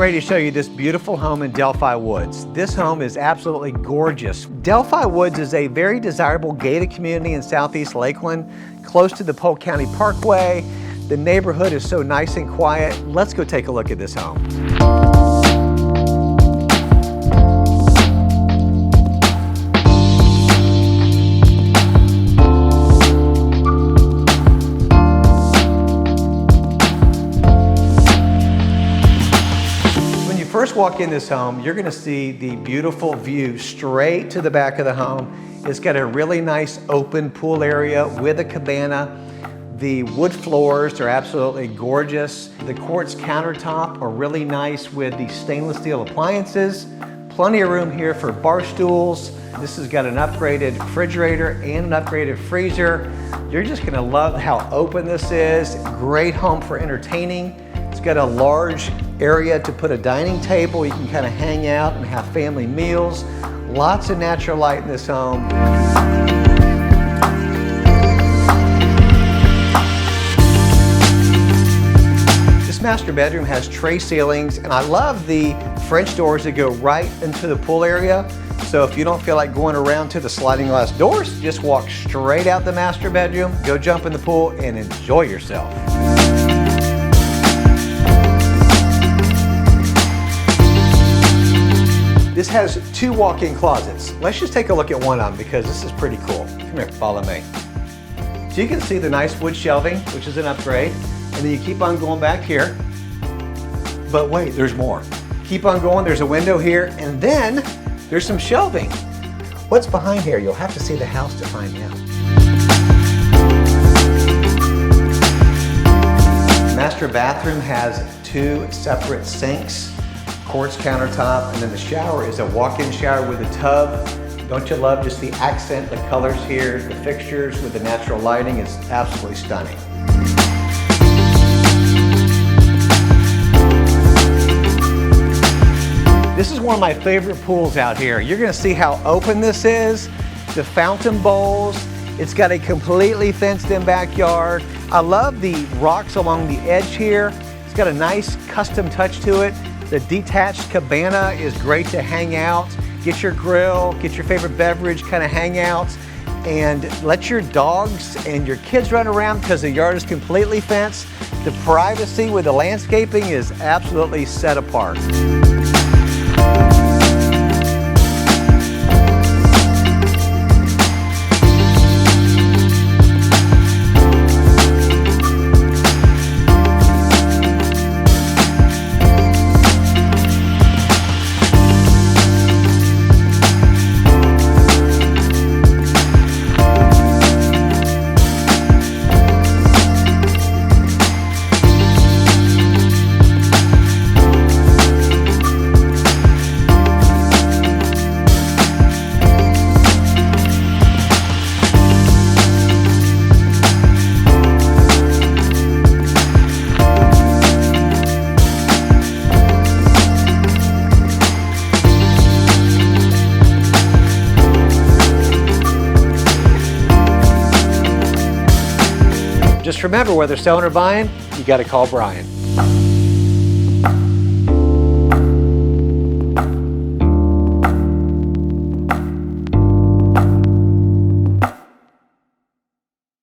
ready to show you this beautiful home in Delphi Woods. This home is absolutely gorgeous. Delphi Woods is a very desirable gated community in southeast Lakeland, close to the Polk Parkway. The neighborhood is so nice and quiet. Let's go take a look at this home. First walk in this home, you're going to see the beautiful view straight to the back of the home. It's got a really nice open pool area with a cabana. The wood floors are absolutely gorgeous. The quartz countertop are really nice with the stainless steel appliances. Plenty of room here for bar stools. This has got an upgraded refrigerator and an upgraded freezer. You're just going to love how open this is. Great home for entertaining. It's got a large area to put a dining table. You can kind of hang out and have family meals. Lots of natural light in this home. This master bedroom has tray ceilings, and I love the French doors that go right into the pool area. So if you don't feel like going around to the sliding glass doors, just walk straight out the master bedroom, go jump in the pool, and enjoy yourself. This has two walk-in closets. Let's just take a look at one of them because this is pretty cool. Come here, follow me. So you can see the nice wood shelving, which is an upgrade, and then you keep on going back here. But wait, there's more. Keep on going, there's a window here, and then there's some shelving. What's behind here? You'll have to see the house to find out. Master bathroom has two separate sinks. Quartz countertop, and then the shower is a walk-in shower with a tub. Don't you love just the accent, the colors here, the fixtures with the natural lighting? It's absolutely stunning. This is one of my favorite pools out here. You're gonna see how open this is, the fountain bowls. It's got a completely fenced-in backyard. I love the rocks along the edge here. It's got a nice custom touch to it. The detached cabana is great to hang out, get your grill, get your favorite beverage, kind of hang out, and let your dogs and your kids run around because the yard is completely fenced. The privacy with the landscaping is absolutely set apart. Just remember, whether selling or buying, you got to call Brian.